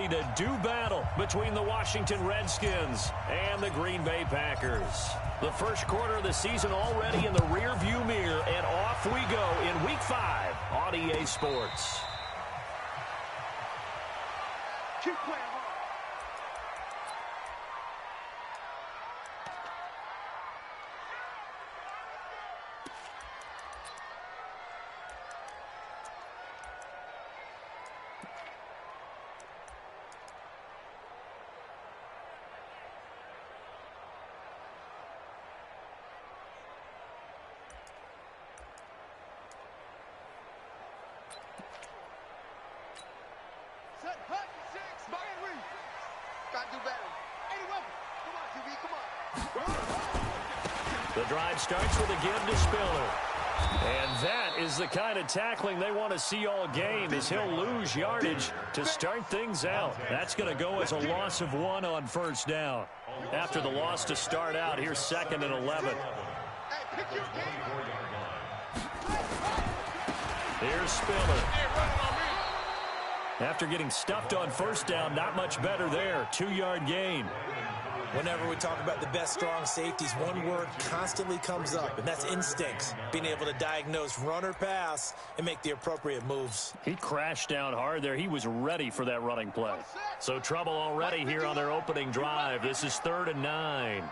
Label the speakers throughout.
Speaker 1: ready to do battle between the Washington Redskins and the Green Bay Packers. The first quarter of the season already in the rearview mirror, and off we go in Week 5 on EA Sports.
Speaker 2: Keep playing hard. Set, hut, six, Bayern Reed. Gotta do better. 81. Come on, QB, come on.
Speaker 1: The drive starts with a give to Spiller. And that is the kind of tackling they want to see all game, as he'll lose yardage to start things out. That's going to go as a loss of 1 on first down. After the loss to start out, here's 2nd and 11.
Speaker 2: Hey, pick your game.
Speaker 1: Here's Spiller. After getting stuffed on first down, not much better there. 2-yard gain.
Speaker 3: Whenever we talk about the best strong safeties, one word constantly comes up, and that's instincts. Being able to diagnose run or pass and make the appropriate moves.
Speaker 1: He crashed down hard there. He was ready for that running play. So trouble already here on their opening drive. This is 3rd and 9.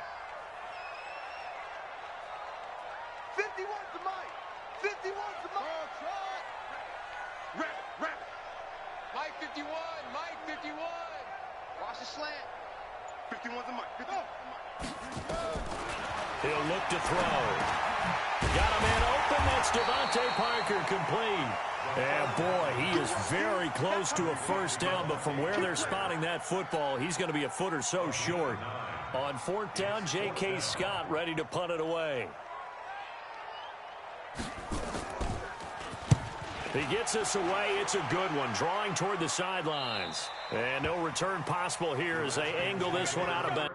Speaker 2: 51 to Mike. 51 to Mike. Rabbit. Mike 51. Mike 51. Watch the slant. 51 to Mike. 51 to Mike.
Speaker 1: He'll look to throw. Got a man open. That's Devontae Parker, complete. And boy, he is very close to a first down, but from where they're spotting that football, he's going to be a foot or so short. On 4th down, J.K. Scott ready to punt it away. He gets us away. It's a good one, drawing toward the sidelines. And no return possible here as they angle this one out of bounds.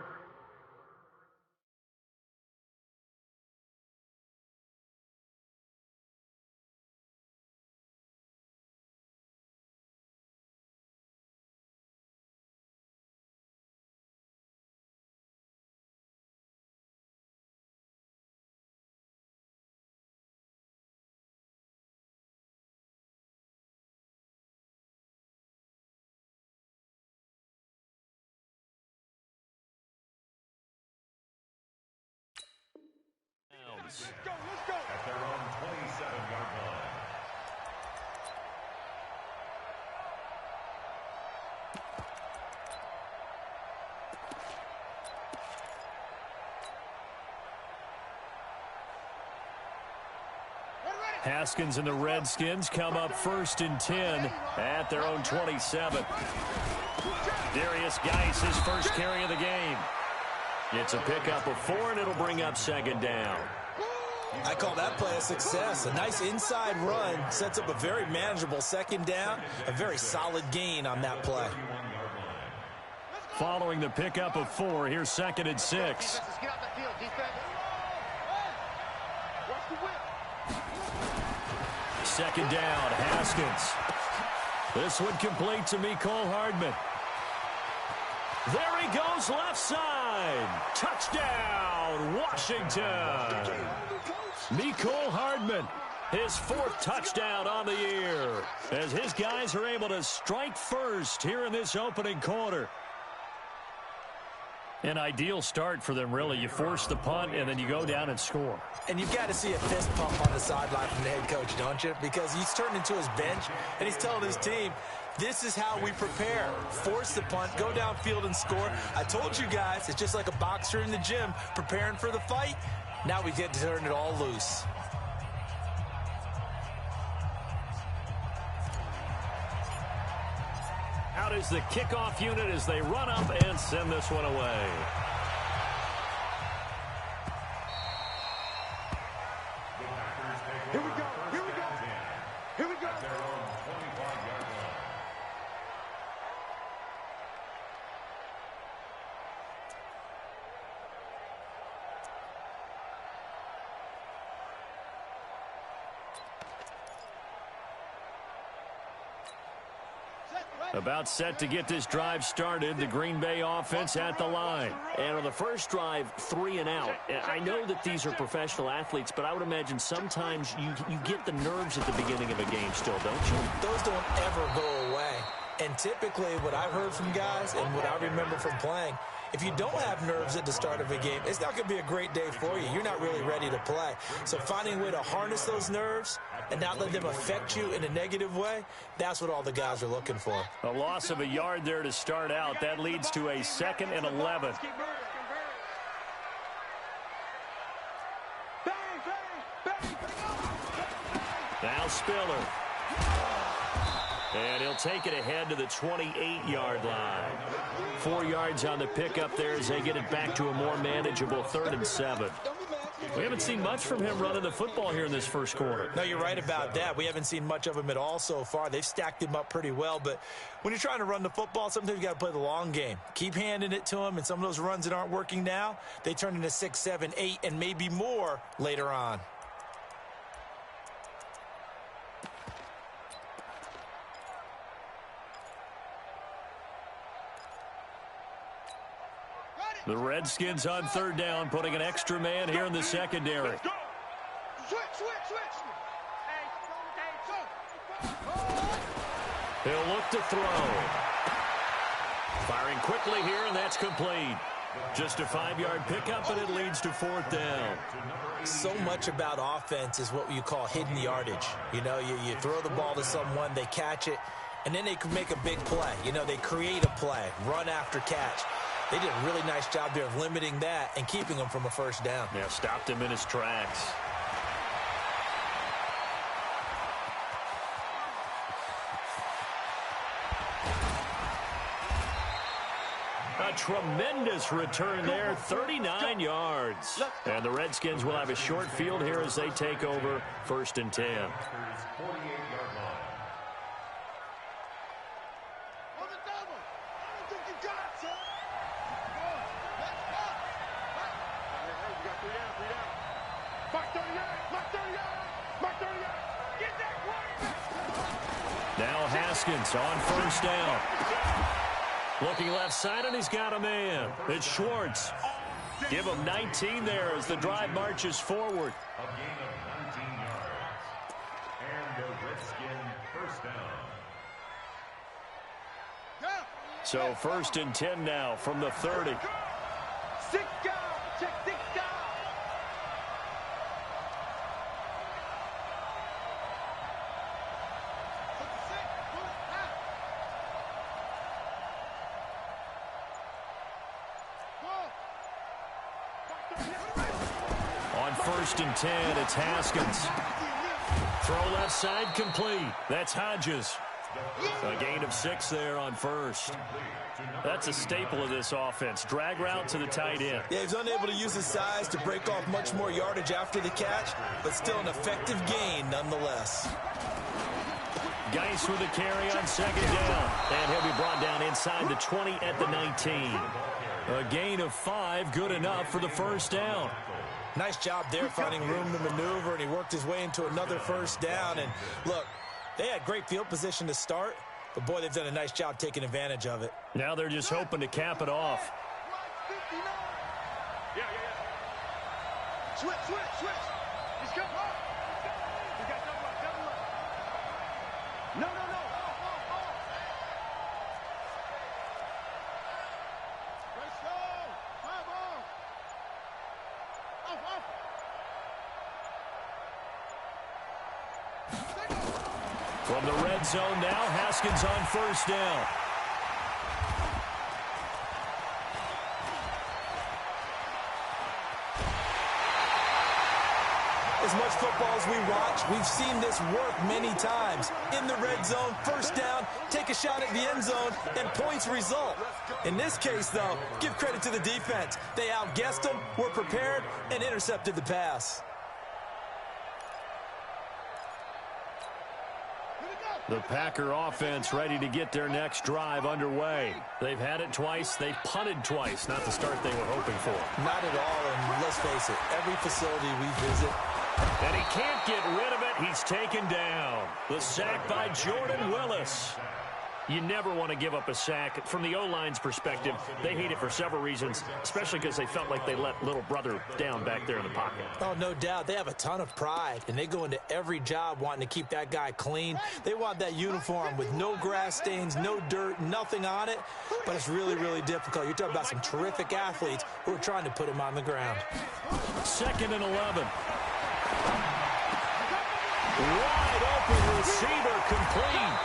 Speaker 2: Let's go.
Speaker 4: At their own 27-yard line.
Speaker 1: Haskins and the Redskins come up 1st and 10 at their own 27. Darius Geis, his first carry of the game. It's a pickup of 4, and it'll bring up 2nd down.
Speaker 3: I call that play a success. A nice inside run sets up a very manageable 2nd down. A very solid gain on that play.
Speaker 1: Following the pickup of 4, here's 2nd and 6.
Speaker 2: Let's get off the field, defense. Watch the whip.
Speaker 1: 2nd down, Haskins. This one complete to Mecole Hardman. There he goes, left side. Touchdown, Washington. Mecole Hardman, his 4th touchdown on the year, as his guys are able to strike first here in this opening quarter. An ideal start for them, really. You force the punt, and then you go down and score.
Speaker 3: And you've got to see a fist pump on the sideline from the head coach, don't you? Because he's turned into his bench, and he's telling his team, this is how we prepare. Force the punt, go downfield and score. I told you guys, it's just like a boxer in the gym preparing for the fight. Now we get to turn it all loose.
Speaker 1: Out is the kickoff unit as they run up and send this one away.
Speaker 2: Here we go.
Speaker 4: At their own 25-yard line.
Speaker 2: Set, right.
Speaker 1: About set to get this drive started, the Green Bay offense at the line.
Speaker 5: And on the first drive, 3 and out. I know that these are professional athletes, but I would imagine sometimes you get the nerves at the beginning of a game still, don't you?
Speaker 3: Those don't ever go away. And typically what I've heard from guys and what I remember from playing, if you don't have nerves at the start of a game, it's not going to be a great day for you. You're not really ready to play. So finding a way to harness those nerves and not let them affect you in a negative way, that's what all the guys are looking for.
Speaker 1: A loss of a yard there to start out. That leads to a 2nd and 11. Now Spiller. And he'll take it ahead to the 28-yard line. 4 yards on the pickup there as they get it back to a more manageable 3rd and 7. We haven't seen much from him running the football here in this first quarter.
Speaker 3: No, you're right about that. We haven't seen much of him at all so far. They've stacked him up pretty well, but when you're trying to run the football, sometimes you got to play the long game. Keep handing it to him, and some of those runs that aren't working now, they turn into 6, 7, 8, and maybe more later on.
Speaker 1: The Redskins on 3rd down, putting an extra man here in the secondary. He'll look to throw. Firing quickly here, and that's complete. Just a 5-yard pickup, and it leads to 4th down.
Speaker 3: So much about offense is what you call hidden yardage. You know, you throw the ball to someone, they catch it, and then they can make a big play. You know, they create a play, run after catch. They did a really nice job there of limiting that and keeping him from a 1st down.
Speaker 1: Yeah, stopped him in his tracks. A tremendous return there, 39 yards. And the Redskins will have a short field here as they take over 1st and 10. Now Haskins on 1st down. Looking left side, and he's got a man. It's Schwartz. Give him 19 there as the drive marches forward.
Speaker 4: A gain of 19 yards. And the Redskin 1st down.
Speaker 1: So 1st and 10 now from the 30.
Speaker 2: 6 down. Check 6 down.
Speaker 1: On 1st and 10, it's Haskins. Throw left side complete. That's Hodges. A gain of 6 there on 1st. That's a staple of this offense. Drag route to the tight end.
Speaker 3: Yeah, he's unable to use his size to break off much more yardage after the catch, but still an effective gain nonetheless.
Speaker 1: Geis with a carry on 2nd down. And he'll be brought down inside the 20 at the 19. A gain of 5, good enough for the 1st down.
Speaker 3: Nice job there finding room to maneuver, and he worked his way into another 1st down. And look, they had great field position to start, but boy, they've done a nice job taking advantage of it.
Speaker 1: Now they're just hoping to cap it off.
Speaker 2: Switch. He's coming. He's got double up. No. Let's go. Come on. Off.
Speaker 1: From the red zone now, Haskins on 1st down.
Speaker 3: As much football as we watch, we've seen this work many times. In the red zone, 1st down, take a shot at the end zone, and points result. In this case, though, give credit to the defense. They outguessed them, were prepared, and intercepted the pass.
Speaker 1: The Packer offense ready to get their next drive underway. They've had it twice. They've punted twice. Not the start they were hoping for.
Speaker 3: Not at all, and let's face it, every facility we visit.
Speaker 1: And he can't get rid of it. He's taken down. The sack by Jordan Willis. You never want to give up a sack. From the O-line's perspective, they hate it for several reasons, especially because they felt like they let little brother down back there in the pocket.
Speaker 3: Oh, no doubt. They have a ton of pride, and they go into every job wanting to keep that guy clean. They want that uniform with no grass stains, no dirt, nothing on it, but it's really, really difficult. You're talking about some terrific athletes who are trying to put him on the ground.
Speaker 1: 2nd and 11. Wide open receiver, complete.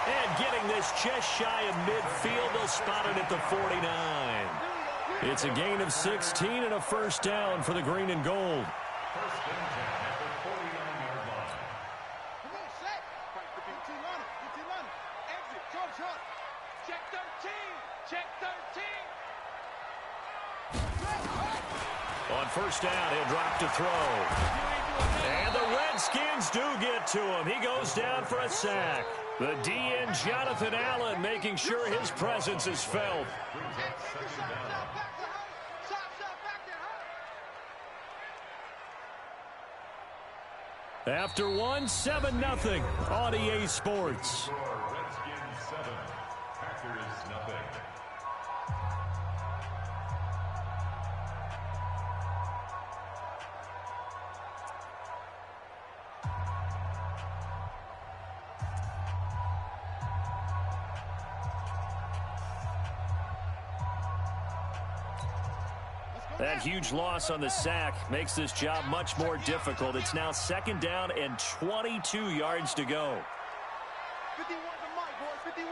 Speaker 1: And getting this just shy of midfield, they'll spot it at the 49. It's a gain of 16 and a first down for the green and gold.
Speaker 4: First and 10 at the 49-yard line.
Speaker 2: Come on, set. Fight for 15 on it. 15 on it. Exit. Short. Check 13. Check 13.
Speaker 1: On first down, he'll drop to throw. And the Redskins do get to him. He goes down for a sack. The DN, Jonathan Allen, making sure his presence is felt. After one, 7-0 on EA Sports.
Speaker 4: Redskins 7, Packers nothing.
Speaker 1: That huge loss on the sack makes this job much more difficult. It's now 2nd down and 22 yards to go.
Speaker 2: 51 to Mike, boys. 51.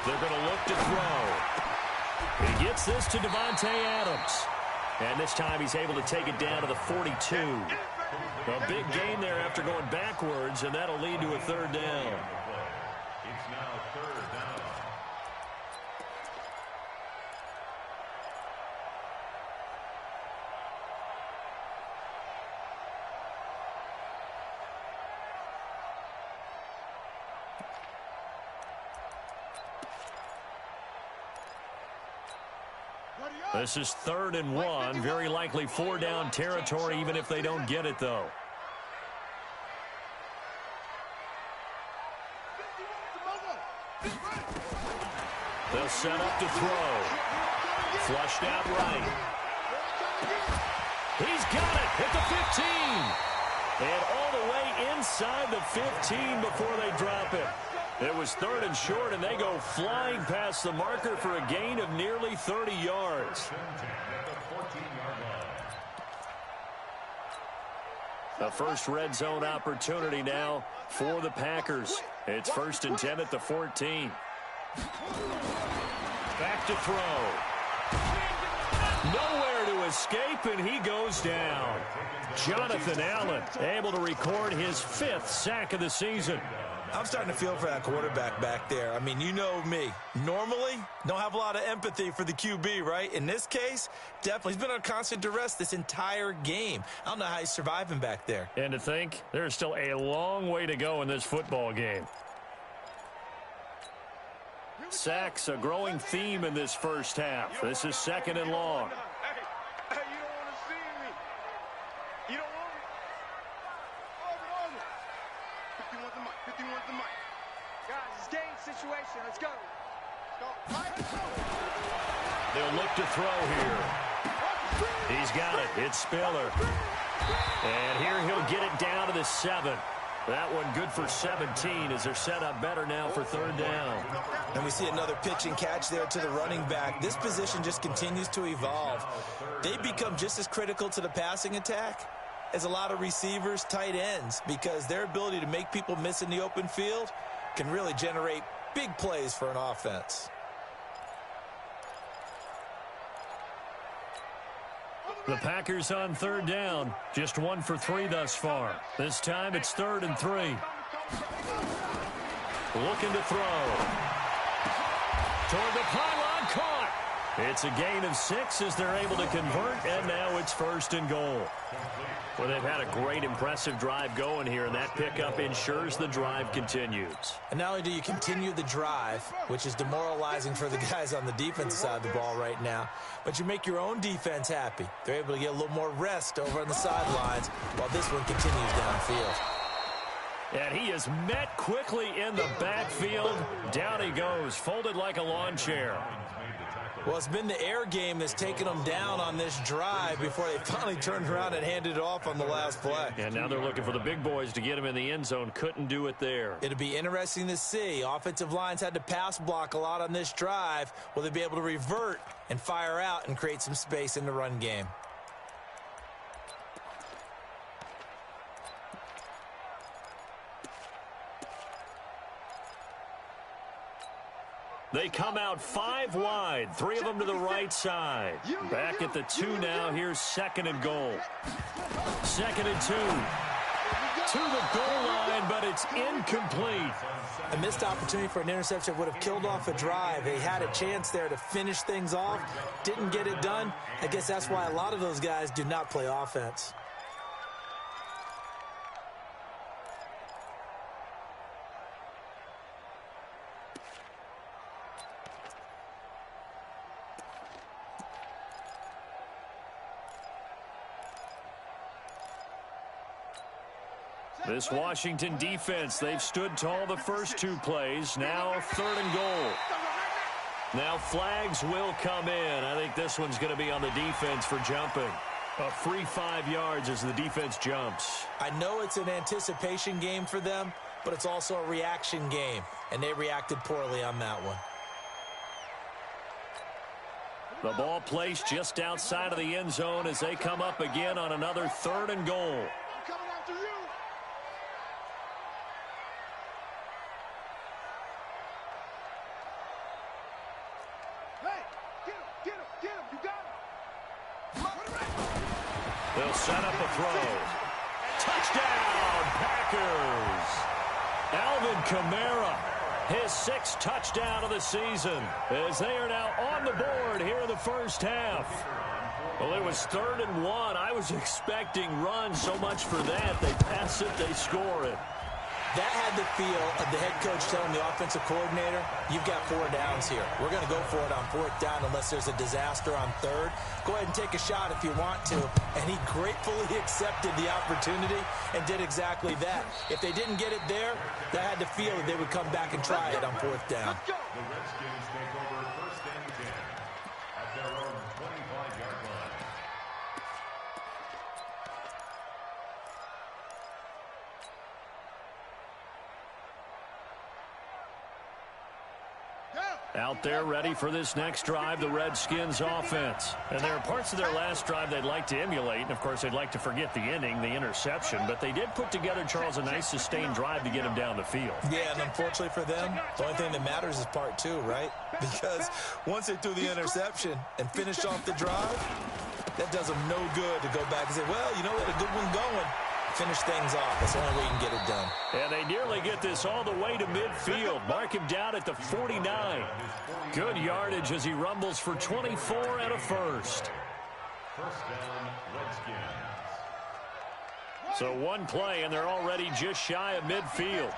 Speaker 1: They're going to look to throw. He gets this to Devontae Adams. And this time he's able to take it down to the 42. A big gain there after going backwards, and that'll lead to a 3rd down.
Speaker 4: It's now 3rd down.
Speaker 1: This is 3rd and 1. Very likely 4-down territory, even if they don't get it, though. They'll set up to throw. Flushed out right. He's got it at the 15. And all the way inside the 15 before they drop it. It was 3rd and short, and they go flying past the marker for a gain of nearly 30 yards. The first red zone opportunity now for the Packers. It's 1st and 10 at the 14. Back to throw. Nowhere to escape, and he goes down. Jonathan Allen able to record his 5th sack of the season.
Speaker 3: I'm starting to feel for that quarterback back there. I mean, you know me. Normally, don't have a lot of empathy for the QB, right? In this case, definitely. He's been on constant duress this entire game. I don't know how he's surviving back there.
Speaker 1: And to think, there's still a long way to go in this football game. Sacks, a growing theme in this first half. This is 2nd and long.
Speaker 2: Hey, you don't want to see me. You don't want me. Over. 51's the mic. 51's the mic. Guys, it's game situation. Let's go.
Speaker 1: They'll look to throw here. He's got it. It's Spiller. And here he'll get it down to the 7. That one good for 17 as they're set up better now for 3rd down.
Speaker 3: And we see another pitch and catch there to the running back. This position just continues to evolve. They become just as critical to the passing attack as a lot of receivers, tight ends, because their ability to make people miss in the open field can really generate big plays for an offense.
Speaker 1: The Packers on 3rd down. Just 1 for 3 thus far. This time it's 3rd and 3. Looking to throw. Toward the pylon, caught. It's a gain of 6 as they're able to convert, and now it's 1st and goal. Well, they've had a great, impressive drive going here, and that pickup ensures the drive continues.
Speaker 3: And not only do you continue the drive, which is demoralizing for the guys on the defensive side of the ball right now, but you make your own defense happy. They're able to get a little more rest over on the sidelines while this one continues downfield.
Speaker 1: And he is met quickly in the backfield. Down he goes, folded like a lawn chair.
Speaker 3: Well, it's been the air game that's taken them down on this drive before they finally turned around and handed it off on the last play.
Speaker 1: And now they're looking for the big boys to get him in the end zone. Couldn't do it there.
Speaker 3: It'll be interesting to see. Offensive lines had to pass block a lot on this drive. Will they be able to revert and fire out and create some space in the run game?
Speaker 1: They come out 5 wide, 3 of them to the right side. Back at the 2 now. Here's 2nd and goal. 2nd and 2. To the goal line, but it's incomplete.
Speaker 3: A missed opportunity for an interception would have killed off a drive. They had a chance there to finish things off. Didn't get it done. I guess that's why a lot of those guys do not play offense.
Speaker 1: This Washington defense, they've stood tall the first 2 plays. Now 3rd and goal. Now flags will come in. I think this one's going to be on the defense for jumping. A free 5 yards as the defense jumps.
Speaker 3: I know it's an anticipation game for them, but it's also a reaction game, and they reacted poorly on that one.
Speaker 1: The ball placed just outside of the end zone as they come up again on another 3rd and goal. They'll set up a throw. Touchdown, Packers! Alvin Kamara, his 6th touchdown of the season, as they are now on the board here in the first half. Well, it was 3rd and 1. I was expecting runs, so much for that. They pass it, they score it.
Speaker 3: That had the feel of the head coach telling the offensive coordinator, you've got 4 downs here. We're going to go for it on 4th down unless there's a disaster on 3rd. Go ahead and take a shot if you want to. And he gratefully accepted the opportunity and did exactly that. If they didn't get it there, that had the feel that they would come back and try it on 4th down.
Speaker 4: The Redskins take over 1st and 10 at their own 25-yard line.
Speaker 1: Out there ready for this next drive, the Redskins offense. And there are parts of their last drive they'd like to emulate. And, of course, they'd like to forget the ending, the interception. But they did put together, Charles, a nice sustained drive to get him down the field.
Speaker 3: Yeah, and unfortunately for them, the only thing that matters is part 2, right? Because once they threw the interception and finished off the drive, that does them no good to go back and say, well, you know, we had a good one going. Finish things off. That's the only way you can get it done.
Speaker 1: And they nearly get this all the way to midfield. Mark him down at the 49. Good yardage as he rumbles for 24 and a first.
Speaker 4: 1st down, Redskins.
Speaker 1: So 1 play, and they're already just shy of midfield.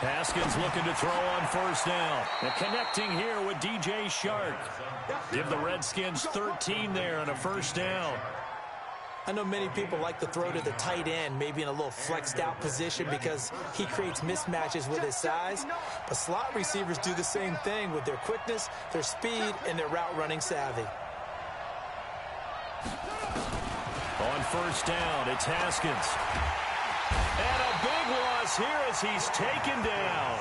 Speaker 1: Haskins looking to throw on 1st down. And connecting here with DJ Shark. Give the Redskins 13 there on a 1st down.
Speaker 3: I know many people like to throw to the tight end, maybe in a little flexed out position because he creates mismatches with his size. But slot receivers do the same thing with their quickness, their speed, and their route running savvy.
Speaker 1: On 1st down, it's Haskins. And a big loss here as he's taken down.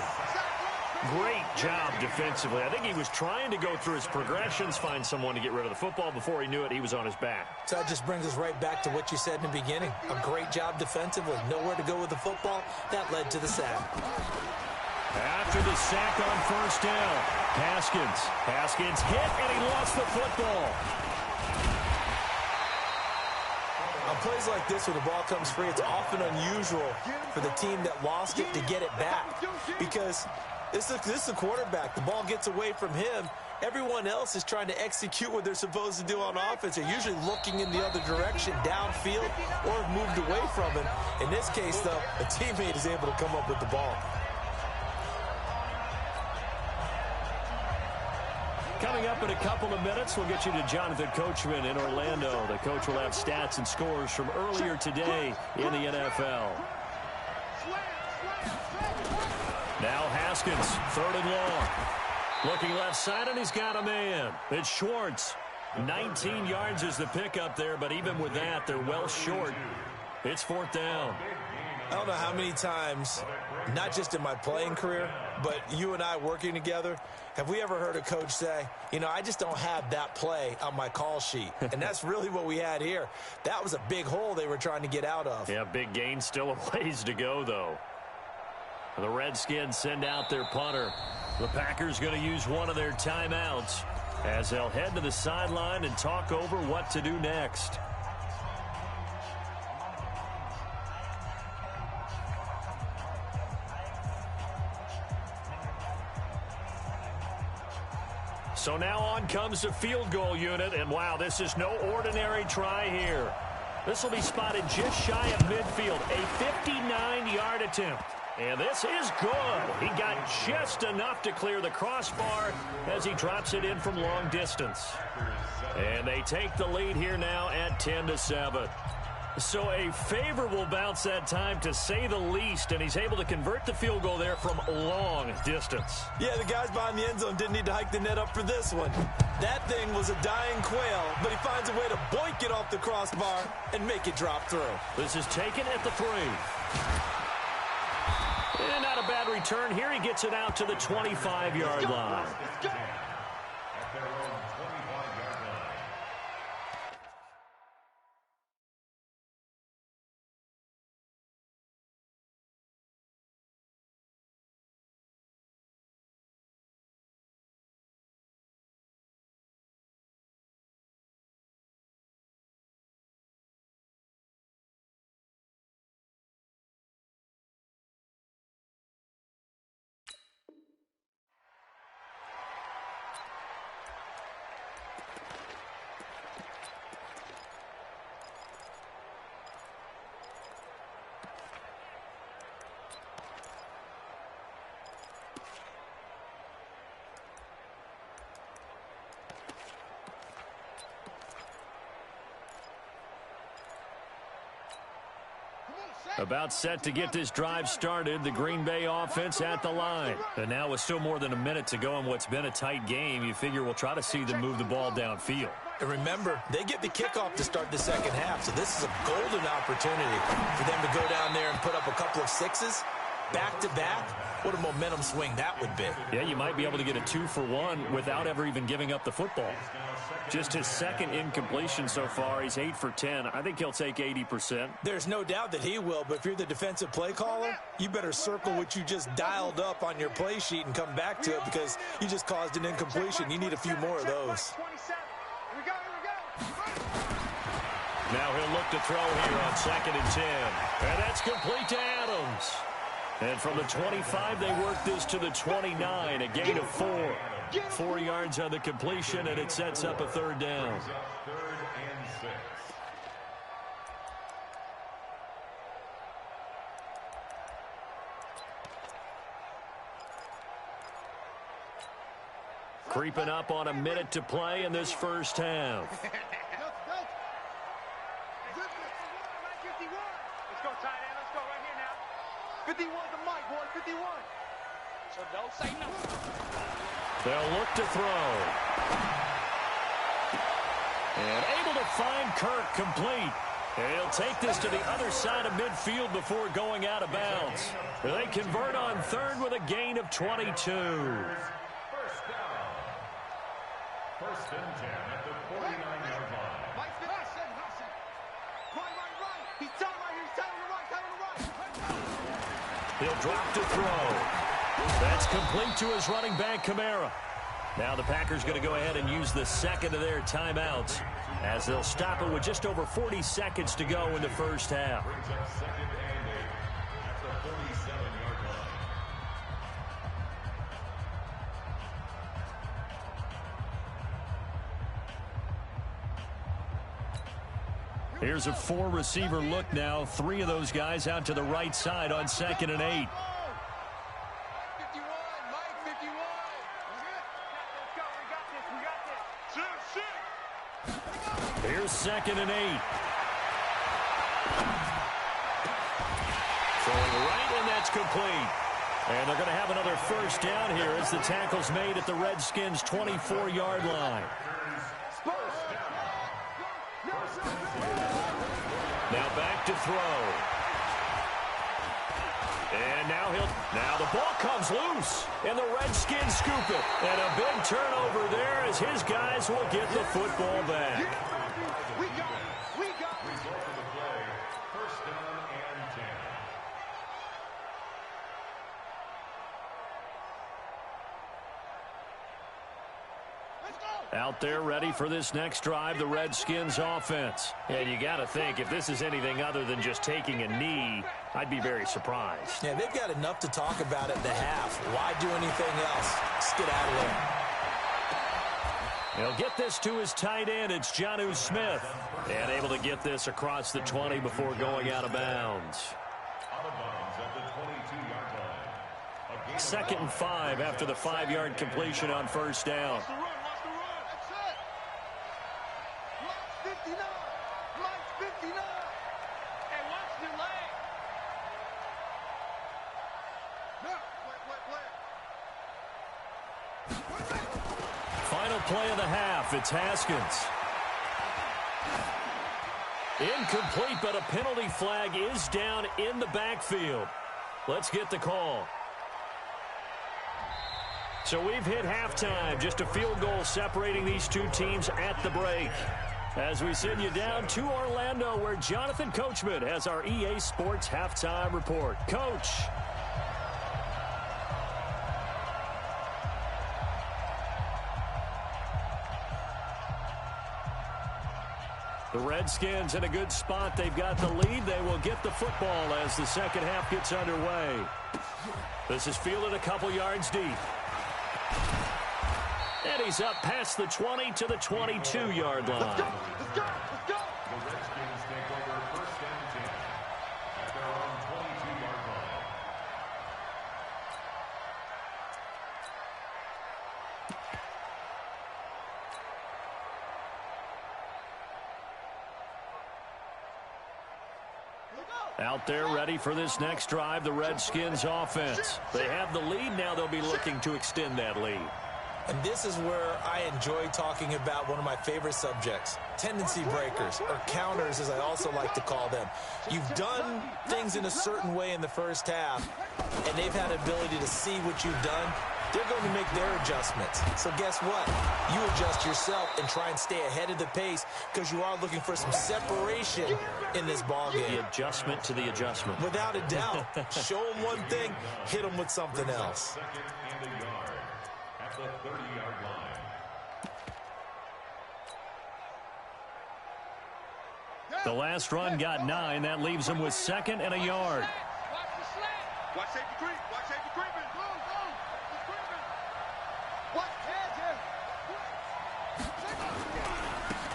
Speaker 1: Great job defensively. I think he was trying to go through his progressions, find someone to get rid of the football. Before he knew it, he was on his back.
Speaker 3: So that just brings us right back to what you said in the beginning. A great job defensively. Nowhere to go with the football. That led to the sack.
Speaker 1: After the sack on 1st down, Haskins hit, and he lost the football.
Speaker 3: On plays like this where the ball comes free, it's often unusual for the team that lost it to get it back because this is the quarterback. The ball gets away from him. Everyone else is trying to execute what they're supposed to do on offense. They're usually looking in the other direction, downfield, or have moved away from him. In this case, though, a teammate is able to come up with the ball.
Speaker 1: Coming up in a couple of minutes, we'll get you to Jonathan Coachman in Orlando. The coach will have stats and scores from earlier today in the NFL. Now Haskins, 3rd and long. Looking left side, and he's got a man. It's Schwartz. 19 yards is the pickup there, but even with that, they're well short. It's 4th down.
Speaker 3: I don't know how many times, not just in my playing career, but you and I working together, have we ever heard a coach say, you know, I just don't have that play on my call sheet. And that's really what we had here. That was a big hole they were trying to get out of.
Speaker 1: Yeah, big gain, still a ways to go, though. The Redskins send out their punter. The Packers going to use one of their timeouts as they'll head to the sideline and talk over what to do next. So now on comes the field goal unit, and wow, this is no ordinary try here. This will be spotted just shy of midfield, a 59-yard attempt. And this is good. He got just enough to clear the crossbar as he drops it in from long distance. And they take the lead here now at 10-7. So a favorable bounce that time, to say the least, and he's able to convert the field goal there from long distance.
Speaker 3: Yeah, the guys behind the end zone didn't need to hike the net up for this one. That thing was a dying quail, but he finds a way to boink it off the crossbar and make it drop through.
Speaker 1: This is taken at the 3. And not a bad return here. He gets it out to the 25-yard line. About set to get this drive started, the Green Bay offense at the line. And now with still more than a minute to go in what's been a tight game, you figure we'll try to see them move the ball downfield.
Speaker 3: And remember, they get the kickoff to start the second half, so this is a golden opportunity for them to go down there and put up a couple of sixes back-to-back. What a momentum swing that would be.
Speaker 1: Yeah, you might be able to get a 2-for-1 without ever even giving up the football. Just his second incompletion so far. He's 8 for 10. I think he'll take 80%.
Speaker 3: There's no doubt that he will, but if you're the defensive play caller, you better circle what you just dialed up on your play sheet and come back to it, because you just caused an incompletion. You need a few more of those.
Speaker 1: Now he'll look to throw here on 2nd and 10. And that's complete to Adams. And from the 25, they work this to the 29, a gain of 4. 4 yards on the completion, and it sets up a 3rd down. Creeping up on a minute to play in this first half.
Speaker 2: Let's go, tight end. Let's go right here now. 51 the mic, boy. 51. So don't say nothing.
Speaker 1: They'll look to throw. And able to find Kirk complete. And he'll take this to the other side of midfield before going out of bounds. They convert on 3rd with a gain of 22.
Speaker 4: First down. 1st and 10 at the 49-yard line.
Speaker 2: Mike Hudson. Right. He's telling right here. He's telling to the right.
Speaker 1: He'll drop to throw. That's complete to his running back, Kamara. Now the Packers going to go ahead and use the second of their timeouts as they'll stop it with just over 40 seconds to go in the first half.
Speaker 4: Brings up 2nd and 8 at the 47-yard line.
Speaker 1: Here's a 4-receiver look now. 3 of those guys out to the right side on 2nd and 8. Here's 2nd and 8. Throwing right, and that's complete. And they're going to have another first down here as the tackle's made at the Redskins' 24-yard line. Now back to throw. And now the ball comes loose, and the Redskins scoop it. And a big turnover there as his guys will get the football back.
Speaker 2: We got it.
Speaker 4: Result of the play, first down and 10.
Speaker 1: Out there ready for this next drive, the Redskins offense. And you got to think, if this is anything other than just taking a knee, I'd be very surprised.
Speaker 3: Yeah, they've got enough to talk about at the half. Why do anything else? Just get out of there.
Speaker 1: He'll get this to his tight end. It's Jonnu Smith. And able to get this across the 20 before going out of bounds.
Speaker 4: Out of bounds at the 22-yard line.
Speaker 1: 2nd and 5 after the 5-yard completion on first down.
Speaker 2: Watch the run. That's it. Mike's 59. Mike's 59. And watch the leg. No, play.
Speaker 1: Final play of the half. It's Haskins. Incomplete, but a penalty flag is down in the backfield. Let's get the call. So we've hit halftime. Just a field goal separating these two teams at the break. As we send you down to Orlando, where Jonathan Coachman has our EA Sports halftime report. Coach. The Redskins in a good spot. They've got the lead. They will get the football as the second half gets underway. This is fielded a couple yards deep. And he's up past the 20 to the 22-yard line.
Speaker 2: Let's go.
Speaker 4: The Redskins take over first and 10 at their own 22-yard line.
Speaker 1: Out there ready for this next drive, the Redskins offense. They have the lead. Now they'll be looking to extend that lead.
Speaker 3: And this is where I enjoy talking about one of my favorite subjects, tendency breakers, or counters as I also like to call them. You've done things in a certain way in the first half, and they've had ability to see what you've done. They're going to make their adjustments. So guess what? You adjust yourself and try and stay ahead of the pace because you are looking for some separation in this ballgame.
Speaker 1: The adjustment to the adjustment.
Speaker 3: Without a doubt. Show them one thing, hit them with something else.
Speaker 4: Second and a yard at the 30-yard line.
Speaker 1: The last run got 9. That leaves them with 2nd and a yard.
Speaker 2: Watch the slant. Watch safety creep. Watch safety creeping. Go. He's creeping. Watch head.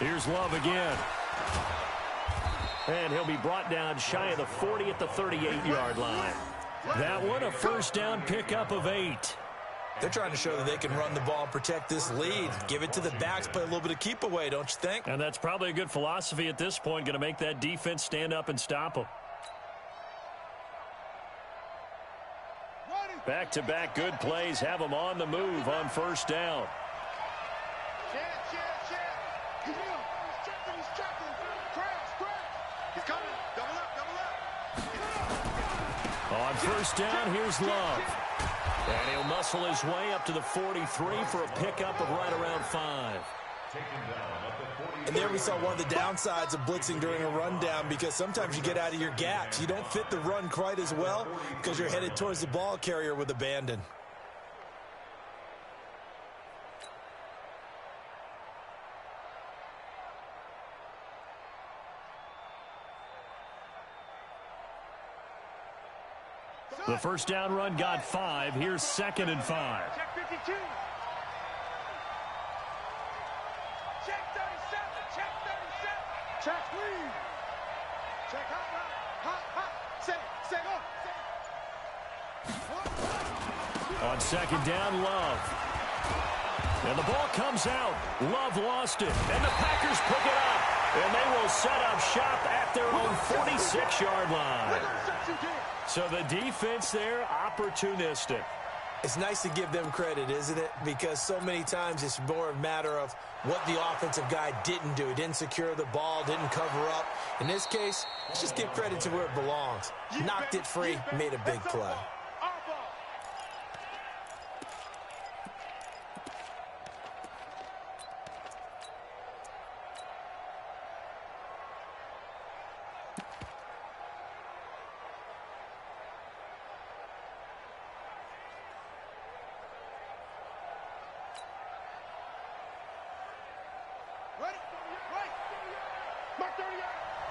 Speaker 1: Here's Love again. And he'll be brought down shy of the 40 at the 38-yard line. That one, a first down pickup of 8.
Speaker 3: They're trying to show that they can run the ball and protect this lead. Give it to the backs, play a little bit of keep away, don't you think?
Speaker 1: And that's probably a good philosophy at this point, going to make that defense stand up and stop them. Back-to-back good plays have them on the move on first down.
Speaker 2: Chance. He's checking. Crash. He's coming. Double up.
Speaker 1: On first down, here's Love. And he'll muscle his way up to the 43 for a pickup of right around 5.
Speaker 3: And there we saw one of the downsides of blitzing during a rundown because sometimes you get out of your gaps. You don't fit the run quite as well because you're headed towards the ball carrier with abandon.
Speaker 1: The first down run got 5. Here's 2nd and 5.
Speaker 2: Check 52. Check 37. Check lead. Check hot. Say go.
Speaker 1: On second down, Love. And the ball comes out. Love lost it. And the Packers pick it up. And they will set up shop at their own 46-yard line. So the defense there, opportunistic.
Speaker 3: It's nice to give them credit, isn't it? Because so many times it's more a matter of what the offensive guy didn't do. He didn't secure the ball, didn't cover up. In this case, let's just give credit to where it belongs. Knocked it free, made a big play.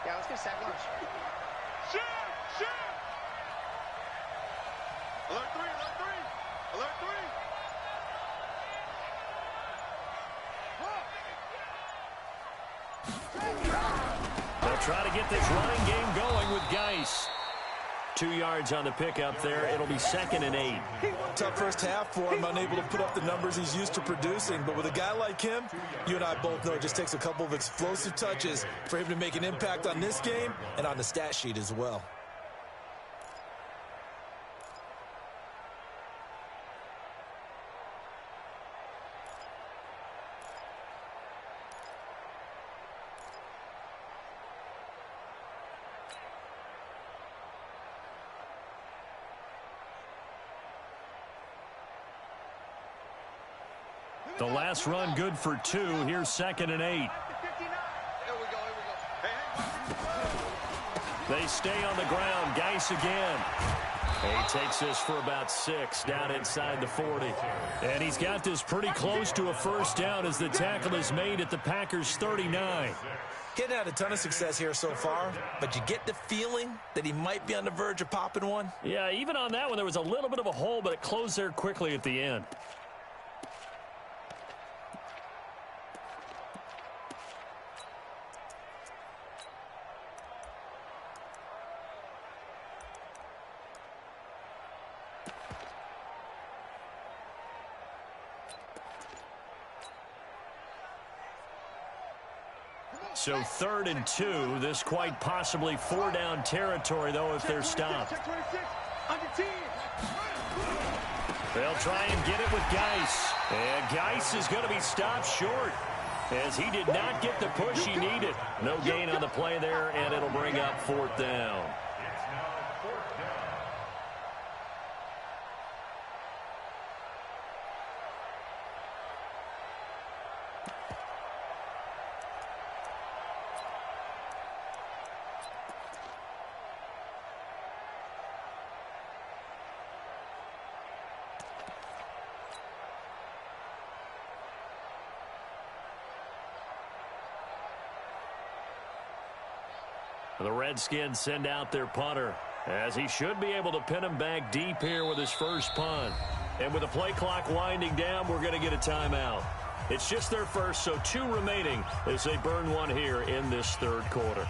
Speaker 2: Yeah, let's get sack lunch. Shoot! Shoot! Alert 3! Alert 3!
Speaker 1: They'll try to get this running game going with Geis. 2 yards on the pickup there. It'll be 2nd and 8.
Speaker 3: Tough first half for him, unable to put up the numbers he's used to producing. But with a guy like him, you and I both know it just takes a couple of explosive touches for him to make an impact on this game and on the stat sheet as well.
Speaker 1: The last run good for 2. Here's 2nd and 8.
Speaker 2: Here we go.
Speaker 1: They stay on the ground. Geis again. He takes this for about 6 down inside the 40. And he's got this pretty close to a first down as the tackle is made at the Packers' 39.
Speaker 3: Getting had a ton of success here so far, but you get the feeling that he might be on the verge of popping one.
Speaker 1: Yeah, even on that one, there was a little bit of a hole, but it closed there quickly at the end. So 3rd and 2. This quite possibly 4-down territory, though, if they're stopped. They'll try and get it with Geis. And Geis is going to be stopped short as he did not get the push he needed. No gain on the play there, and it'll bring up 4th down. The Redskins send out their punter, as he should be able to pin him back deep here with his first punt. And with the play clock winding down, we're going to get a timeout. It's just their first, so 2 remaining as they burn one here in this 3rd quarter.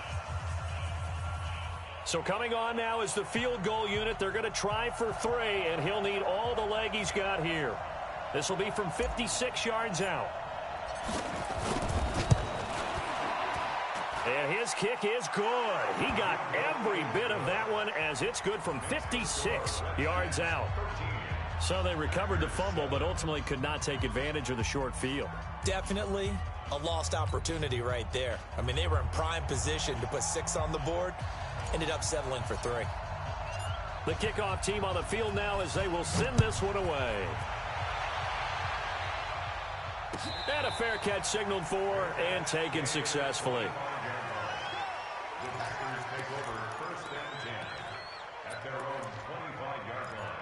Speaker 1: So coming on now is the field goal unit. They're going to try for 3, and he'll need all the leg he's got here. This will be from 56 yards out. And his kick is good. He got every bit of that one as it's good from 56 yards out. So they recovered the fumble, but ultimately could not take advantage of the short field.
Speaker 3: Definitely a lost opportunity right there. I mean, they were in prime position to put 6 on the board. Ended up settling for 3.
Speaker 1: The kickoff team on the field now as they will send this one away. And a fair catch signaled for and taken successfully.
Speaker 4: The Packers take over 1st and 10 at their own 25-yard line.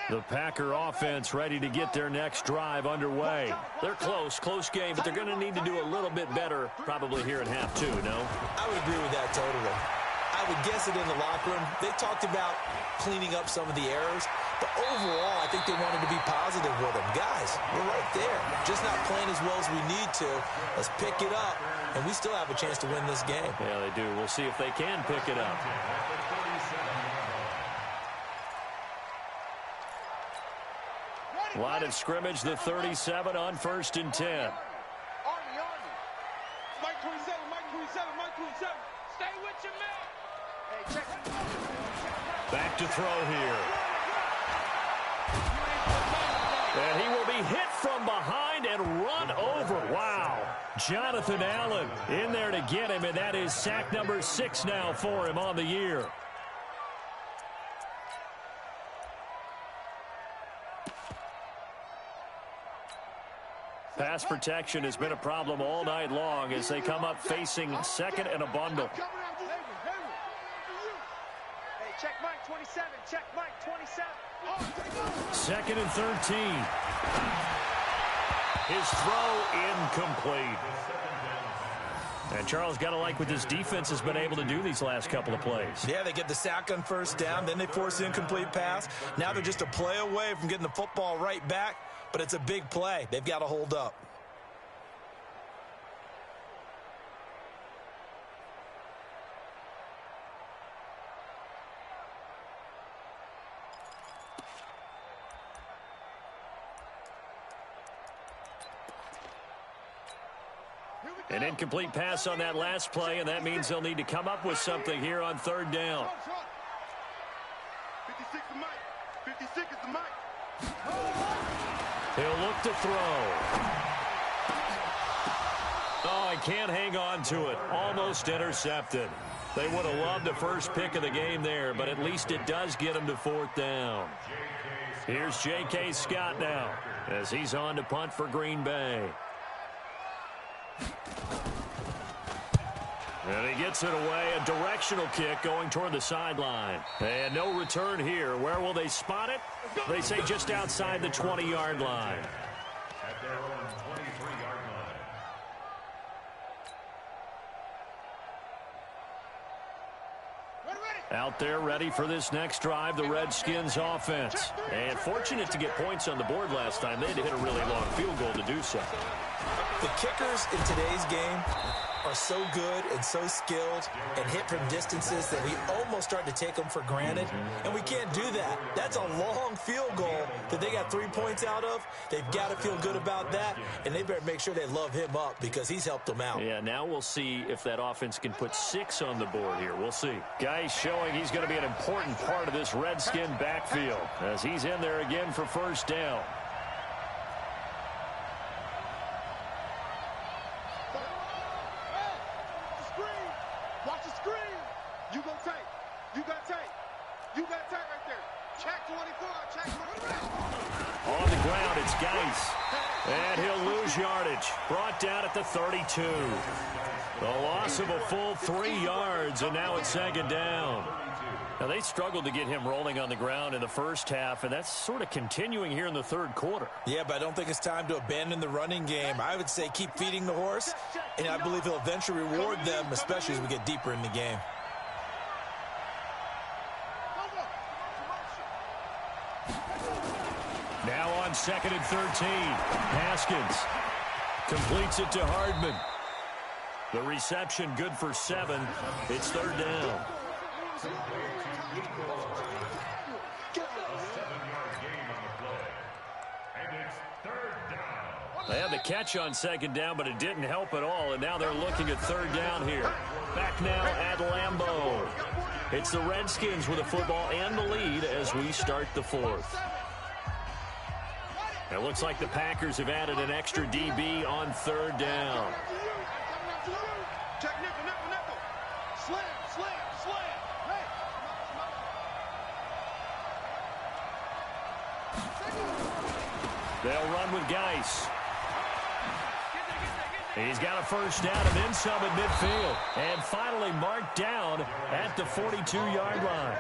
Speaker 1: The Packer offense ready to get their next drive underway. They're close game, but they're going to need to do a little bit better probably here in half 2, no?
Speaker 3: I would agree with that totally. I would guess it in the locker room. They talked about cleaning up some of the errors, But overall, I think they wanted to be positive with him. Guys, we're right there. Just not playing as well as we need to. Let's pick it up, and we still have a chance to win this game.
Speaker 5: Yeah, they do. We'll see if they can pick it up. Line of scrimmage, the 37 on 1st and 10.
Speaker 2: Army. Mike 27, Mike 27, Mike 27. Stay with your man. Hey, check it.
Speaker 1: Back to throw here. And he will be hit from behind and run over. Wow. Jonathan Allen in there to get him, and that is sack number 6 now for him on the year. Pass protection has been a problem all night long as they come up facing second and a bundle.
Speaker 2: Hey, check Mike 27, check Mike 27.
Speaker 1: Second and 13. His throw incomplete. And Charles, got to like what this defense has been able to do these last couple of plays.
Speaker 3: Yeah, they get the sack on 1st down, then they force the incomplete pass. Now they're just a play away from getting the football right back, but it's a big play. They've got to hold up.
Speaker 1: An incomplete pass on that last play, and that means they'll need to come up with something here on 3rd down.
Speaker 2: 56 is Mike. 56 is the Mike.
Speaker 1: He'll look to throw. Oh, I can't hang on to it. Almost intercepted. They would have loved the first pick of the game there, but at least it does get them to 4th down. Here's J.K. Scott now as he's on to punt for Green Bay. And he gets it away. A directional kick going toward the sideline. And no return here. Where will they spot it? They say just outside the 20-yard line.
Speaker 4: At their own 23-yard line.
Speaker 1: Out there ready for this next drive, the Redskins offense. And fortunate to get points on the board last time. They had to hit a really long field goal to do so.
Speaker 3: The kickers in today's game are so good and so skilled and hit from distances that we almost start to take them for granted, and we can't do that. That's a long field goal that they got 3 points out of. They've got to feel good about that, and they better make sure they love him up because he's helped them out.
Speaker 1: Yeah, now we'll see if that offense can put 6 on the board here. We'll see. Guy showing he's going to be an important part of this Redskin backfield as he's in there again for 1st down.
Speaker 2: Watch the screen. You go tight. You got tight. You got tight right there. Check 24. Check 24.
Speaker 1: On the ground, it's Geis. And he'll lose yardage. Brought down at the 32. The loss of a full 3 yards, and now it's 2nd down. Now, they struggled to get him rolling on the ground in the first half, and that's sort of continuing here in the 3rd quarter.
Speaker 3: Yeah, but I don't think it's time to abandon the running game. I would say keep feeding the horse, and I believe he'll eventually reward them, especially as we get deeper in the game.
Speaker 1: Now on 2nd and 13. Haskins completes it to Hardman. The reception good for 7. It's 3rd down.
Speaker 4: A 7-yard gain on the play. And it's 3rd down.
Speaker 1: They had the catch on 2nd down, but it didn't help at all, and now they're looking at 3rd down here. Back now at Lambeau. It's the Redskins with the football and the lead as we start the 4th. It looks like the Packers have added an extra DB on 3rd down.
Speaker 2: Check nickel. Slam. Hey.
Speaker 1: They'll run with Geis. He's got a 1st down and then some at midfield. And finally marked down at the 42-yard line.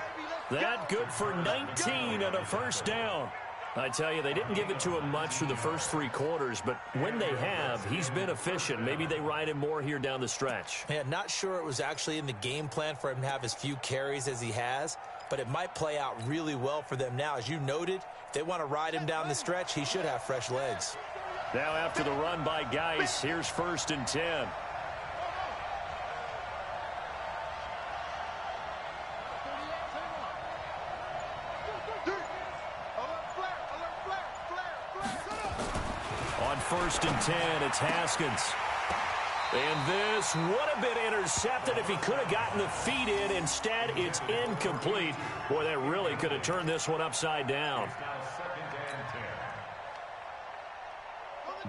Speaker 1: That good for 19 and a 1st down. I tell you, they didn't give it to him much for the first 3 quarters, but when they have, he's been efficient. Maybe they ride him more here down the stretch.
Speaker 3: Man, not sure it was actually in the game plan for him to have as few carries as he has, but it might play out really well for them now. As you noted, if they want to ride him down the stretch, he should have fresh legs.
Speaker 1: Now after the run by Geis, here's 1st and 10. On 1st and 10, it's Haskins. And this would have been intercepted if he could have gotten the feet in. Instead, it's incomplete. Boy, that really could have turned this one upside down.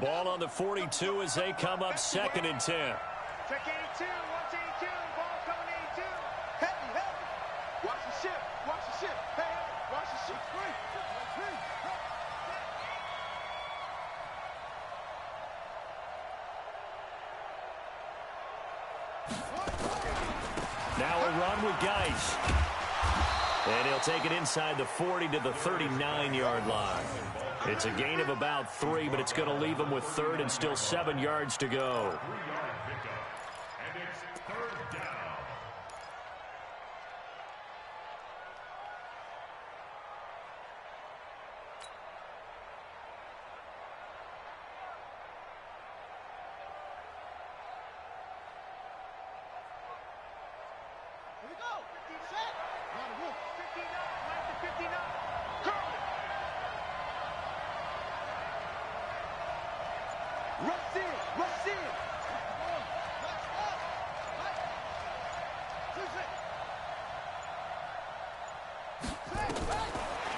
Speaker 1: Ball on the 42 as they come up 2nd and 10.
Speaker 2: Check 82, watch 82, ball coming 82. Hey, hey, watch the ship, watch the ship. Hey, hey, watch the ship.
Speaker 1: Now a run with Geis. And he'll take it inside the 40 to the 39-yard line. It's a gain of about 3, but it's going to leave him with 3rd and still 7 yards to go.
Speaker 4: 3-yard pickup. And it's 3rd down.
Speaker 2: Here we go. 15 set. 59, Mike to 59. Curl it. Rush in, rush in.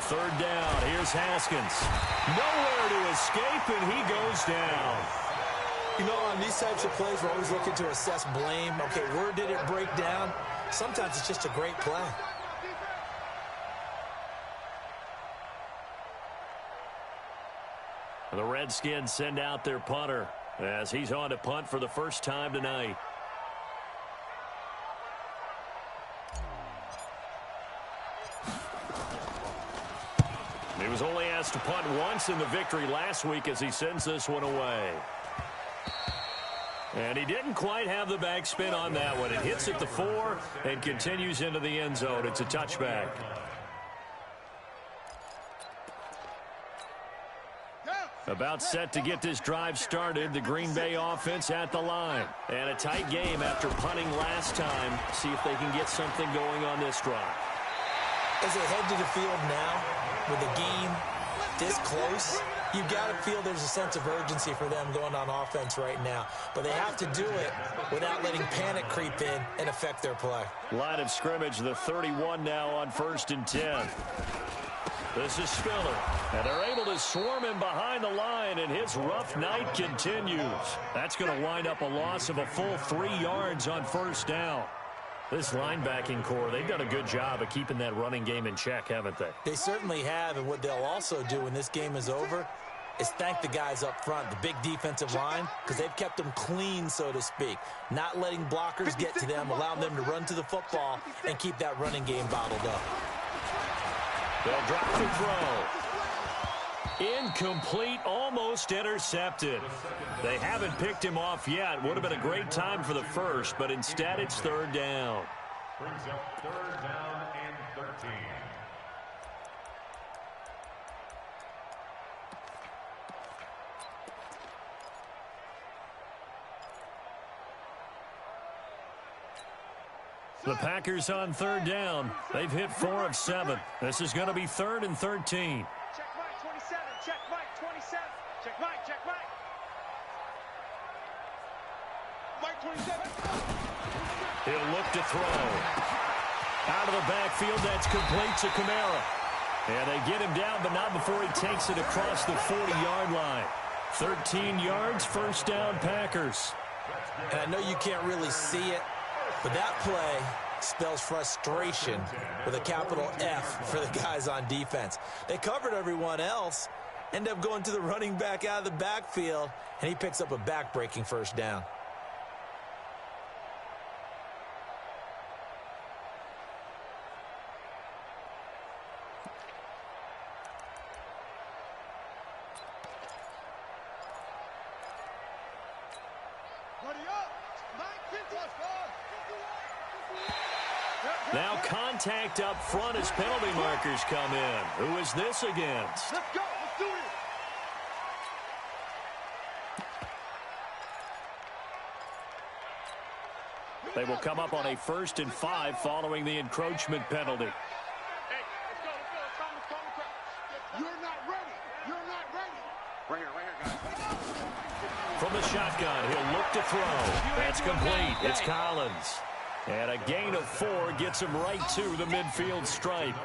Speaker 1: Third down. Here's Haskins. Nowhere to escape, and he goes down.
Speaker 3: You know, on these types of plays, we're always looking to assess blame. Okay, where did it break down? Sometimes it's just a great play.
Speaker 1: The Redskins send out their punter as he's on to punt for the first time tonight. He was only asked to punt once in the victory last week as he sends this one away. And he didn't quite have the backspin on that one. It hits at the 4 and continues into the end zone. It's a touchback. About set to get this drive started, the Green Bay offense at the line. And a tight game after punting last time. See if they can get something going on this drive.
Speaker 3: As they head to the field now, with the game this close, you got to feel there's a sense of urgency for them going on offense right now. But they have to do it without letting panic creep in and affect their play.
Speaker 1: Line of scrimmage, the 31 now on 1st and 10. This is Spiller, and they're able to swarm him behind the line, and his rough night continues. That's going to wind up a loss of a full 3 yards on 1st down. This linebacking core, they've done a good job of keeping that running game in check, haven't they?
Speaker 3: They certainly have, and what they'll also do when this game is over is thank the guys up front, the big defensive line, because they've kept them clean, so to speak. Not letting blockers get to them, allowing them to run to the football and keep that running game bottled up.
Speaker 1: They'll drop the throw. Incomplete, almost intercepted. They haven't picked him off yet. Would have been a great time for the first, but instead it's 3rd down.
Speaker 4: Brings up 3rd down and 13.
Speaker 1: The Packers on 3rd down. They've hit 4 of 7. This is going to be 3rd and 13.
Speaker 2: Check Mike 27, check Mike 27. Check Mike, check Mike. Mike 27.
Speaker 1: He'll look to throw. Out of the backfield, that's complete to Kamara. And they get him down, but not before he takes it across the 40-yard line. 13 yards, 1st down, Packers.
Speaker 3: And I know you can't really see it, but that play spells frustration with a capital F for the guys on defense. They covered everyone else, end up going to the running back out of the backfield, and he picks up a back-breaking 1st down.
Speaker 1: Now contact up front as penalty markers come in. Who is this against?
Speaker 2: Let's go. Let's do this.
Speaker 1: They will come up on a 1st and 5 following the encroachment penalty.
Speaker 2: Hey, let's go. Let's go. Let's calm the crowd. You're not ready. You're not ready. Right here, guys.
Speaker 1: From the shotgun, he'll look to throw. That's complete. It's Collins. And a gain of 4 gets him right to the midfield stripe.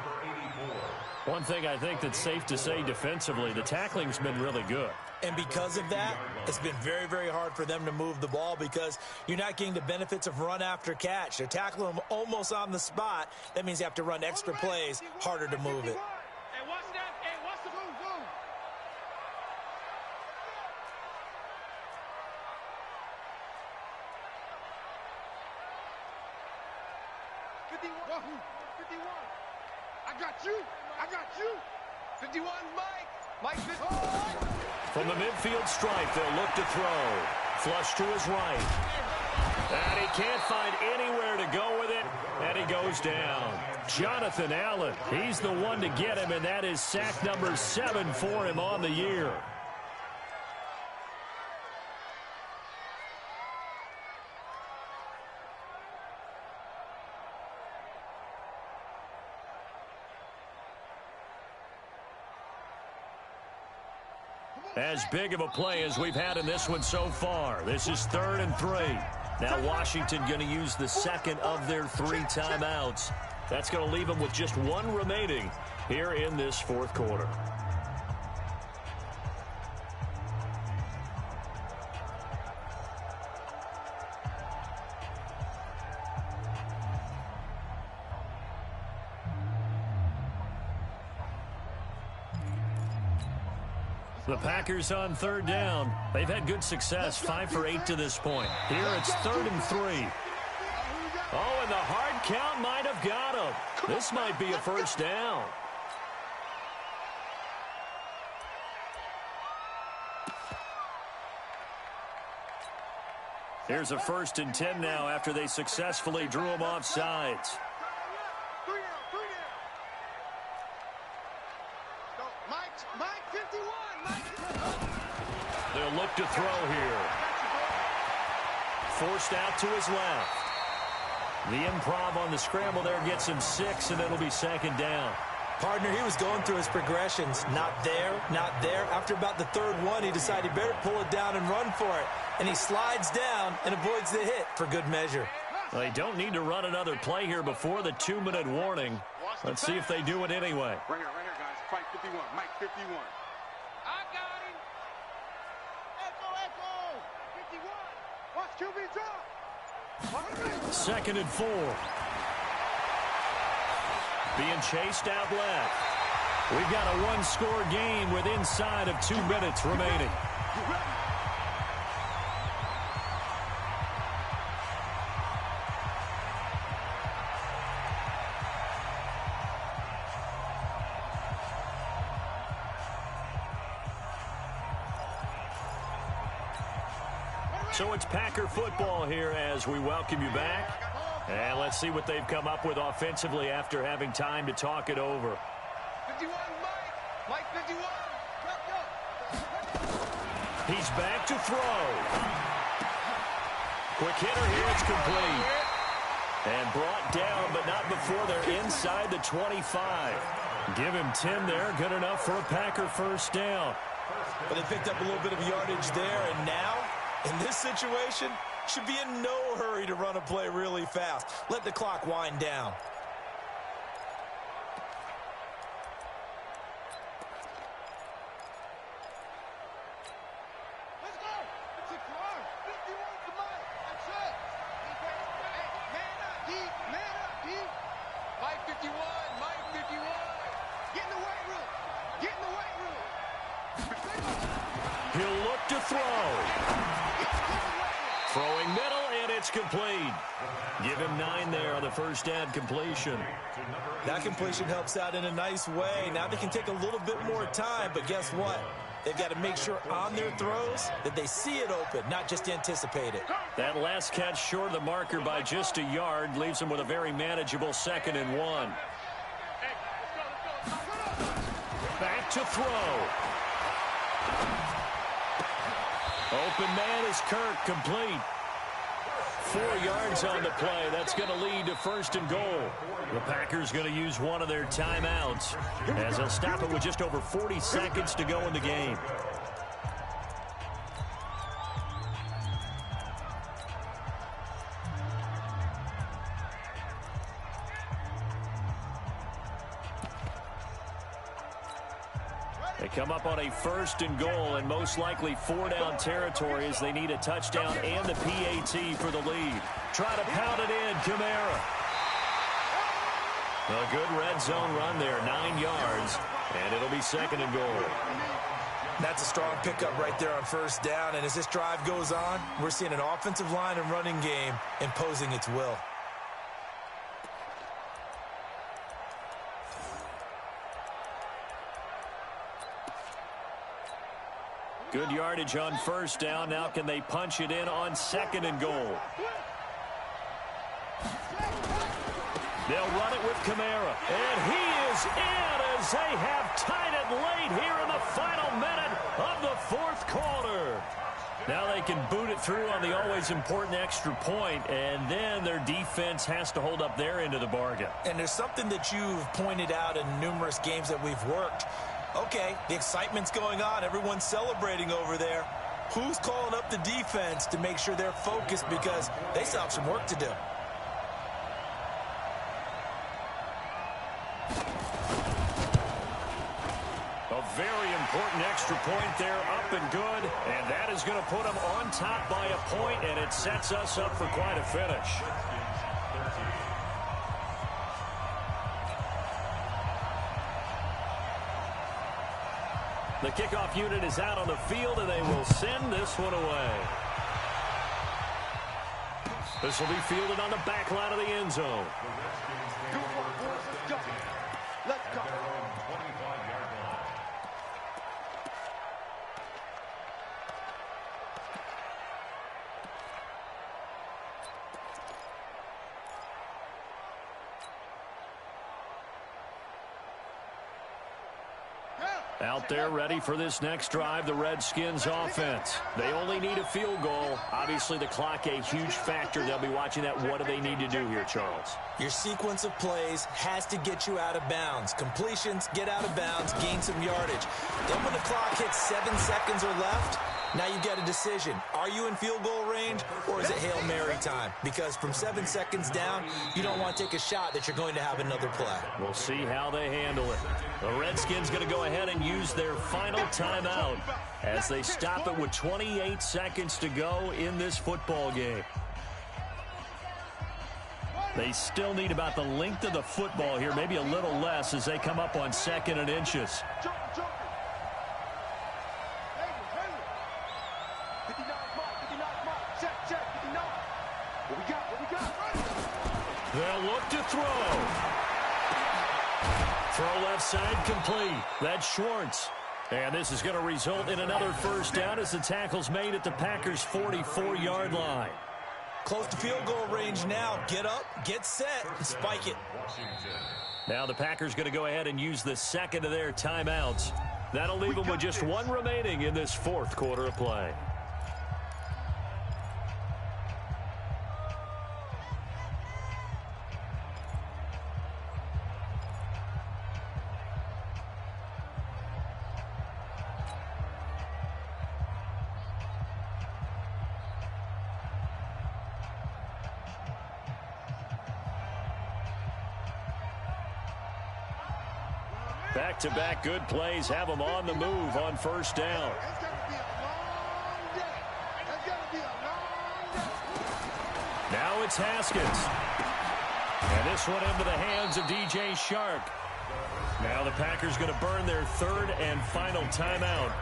Speaker 1: One thing I think that's safe to say defensively, the tackling's been really good.
Speaker 3: And because of that, it's been very, very hard for them to move the ball because you're not getting the benefits of run after catch. They're tackling them almost on the spot. That means you have to run extra plays, harder to move it.
Speaker 2: Hey, watch that. Hey, watch the move. 51. 51. I got you. I got you. 51, Mike. Mike 51.
Speaker 1: From the midfield stripe, they'll look to throw. Flush to his right. And he can't find anywhere to go with it, and he goes down. Jonathan Allen, he's the one to get him, and that is sack number 7 for him on the year. As big of a play as we've had in this one so far. This is 3rd and 3. Now Washington going to use the second of their 3 timeouts. That's going to leave them with just 1 remaining here in this 4th quarter. The Packers on 3rd down. They've had good success, 5 for 8 to this point. Here it's 3rd and 3. Oh, and the hard count might have got him. This might be a 1st down. Here's a 1st and 10 now after they successfully drew him off sides. They'll look to throw here. Forced out to his left. The improv on the scramble there gets him 6, and it'll be 2nd down.
Speaker 3: Partner, he was going through his progressions. Not there, not there. After about the 3rd one, he decided he better pull it down and run for it. And he slides down and avoids the hit for good measure.
Speaker 1: Well, they don't need to run another play here before the 2-minute warning. Let's see if they do it anyway.
Speaker 2: Right here, guys. Fight 51. Mike 51. I got him. Echo. 51. Watch QB drop.
Speaker 1: 2nd and 4. Being chased out left. We've got a 1-score game with inside of 2 minutes remaining. So it's Packer football here as we welcome you back. And let's see what they've come up with offensively after having time to talk it over.
Speaker 2: 51, Mike 51.
Speaker 1: He's back to throw. Quick hitter here, it's complete. And brought down, but not before they're inside the 25. Give him 10 there, good enough for a Packer 1st down.
Speaker 3: But they picked up a little bit of yardage there, and now, in this situation, should be in no hurry to run a play really fast. Let the clock wind down.
Speaker 2: Let's go. It's a car. 51 to Mike. That's it. Man up, D. Mike 51. Mike 51. Get in the weight room. Get in the weight room.
Speaker 1: He'll look to throw. Throwing middle, and it's complete. Give him 9 there on the 1st down completion.
Speaker 3: That completion helps out in a nice way. Now they can take a little bit more time, but guess what? They've got to make sure on their throws that they see it open, not just anticipate it.
Speaker 1: That last catch short of the marker by just a yard leaves them with a very manageable 2nd and 1. Back to throw. Open man is Kirk, complete. 4 yards on the play. That's going to lead to 1st and goal. The Packers going to use one of their timeouts as they'll stop it with just over 40 seconds to go in the game. They come up on a 1st and goal and most likely 4-down territory as they need a touchdown and the PAT for the lead. Try to pound it in, Kamara. A good red zone run there, 9 yards, and it'll be 2nd and goal.
Speaker 3: That's a strong pickup right there on 1st down, and as this drive goes on, we're seeing an offensive line and running game imposing its will.
Speaker 1: Good yardage on 1st down. Now can they punch it in on 2nd and goal? They'll run it with Kamara. And he is in as they have tied it late here in the final minute of the 4th quarter. Now they can boot it through on the always important extra point, and then their defense has to hold up their end of the bargain.
Speaker 3: And there's something that you've pointed out in numerous games that we've worked. Okay, the excitement's going on. Everyone's celebrating over there. Who's calling up the defense to make sure they're focused because they still have some work to do?
Speaker 1: A very important extra point there, up and good. And that is going to put them on top by a point, and it sets us up for quite a finish. The kickoff unit is out on the field, and they will send this one away. This will be fielded on the back line of the end zone.
Speaker 2: Let's go.
Speaker 1: Out there ready for this next drive, the Redskins offense. They only need a field goal. Obviously, the clock a huge factor. They'll be watching that. What do they need to do here, Charles?
Speaker 3: Your sequence of plays has to get you out of bounds. Completions, get out of bounds, gain some yardage. Then when the clock hits 7 seconds or left, now you've got a decision. Are you in field goal range, or is it Hail Mary time? Because from 7 seconds down, you don't want to take a shot that you're going to have another play.
Speaker 1: We'll see how they handle it. The Redskins going to go ahead and use their final timeout as they stop it with 28 seconds to go in this football game. They still need about the length of the football here, maybe a little less as they come up on 2nd and inches. They'll look to throw. Throw left side complete. That's Schwartz. And this is going to result in another 1st down as the tackle's made at the Packers' 44-yard line.
Speaker 3: Close to field goal range now. Get up, get set, and spike it.
Speaker 1: Now the Packers going to go ahead and use the 2nd of their timeouts. That'll leave them with just one remaining in this 4th quarter of play. Back-to-back good plays have them on the move on 1st down. Now it's Haskins. And this one into the hands of DJ Shark. Now the Packers going to burn their 3rd and final timeout.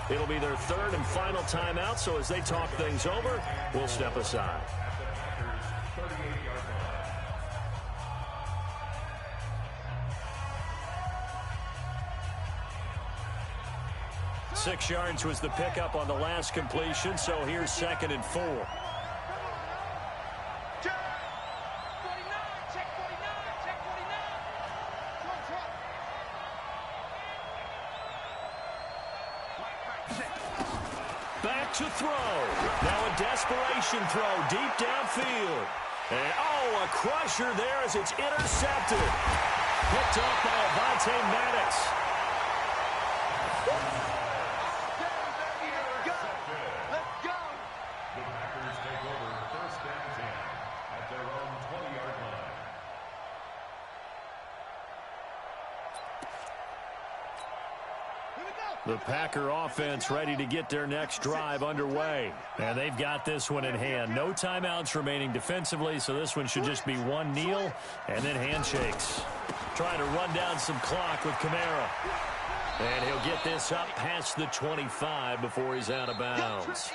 Speaker 1: It'll be their 3rd and final timeout, so as they talk things over, we'll step aside. 6 yards was the pickup on the last completion, so here's 2nd and 4. Back to throw. Now a desperation throw deep downfield. And, oh, a crusher there as it's intercepted. Picked up by Avonte Maddox.
Speaker 2: Let's go.
Speaker 4: The Packers take over 1st and 10 at their own 20-yard line.
Speaker 1: The Packer offense ready to get their next drive underway. And they've got this one in hand. No timeouts remaining defensively, so this one should just be one kneel and then handshakes. Trying to run down some clock with Kamara. And he'll get this up past the 25 before he's out of bounds.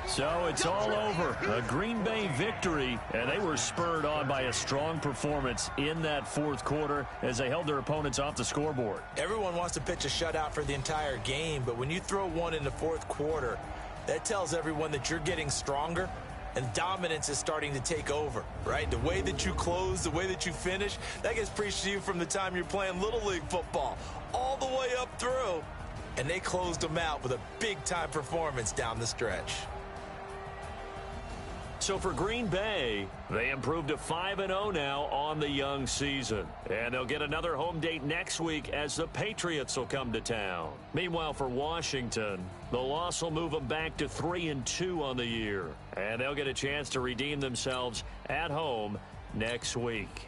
Speaker 1: So it's all over. A Green Bay victory, and they were spurred on by a strong performance in that 4th quarter as they held their opponents off the scoreboard.
Speaker 3: Everyone wants to pitch a shutout for the entire game, but when you throw one in the 4th quarter, that tells everyone that you're getting stronger and dominance is starting to take over, right? The way that you close, the way that you finish, that gets preached to you from the time you're playing Little League football all the way up through. And they closed them out with a big-time performance down the stretch.
Speaker 1: So for Green Bay, they improved to 5-0 now on the young season. And they'll get another home date next week as the Patriots will come to town. Meanwhile, for Washington, the loss will move them back to 3-2 on the year. And they'll get a chance to redeem themselves at home next week.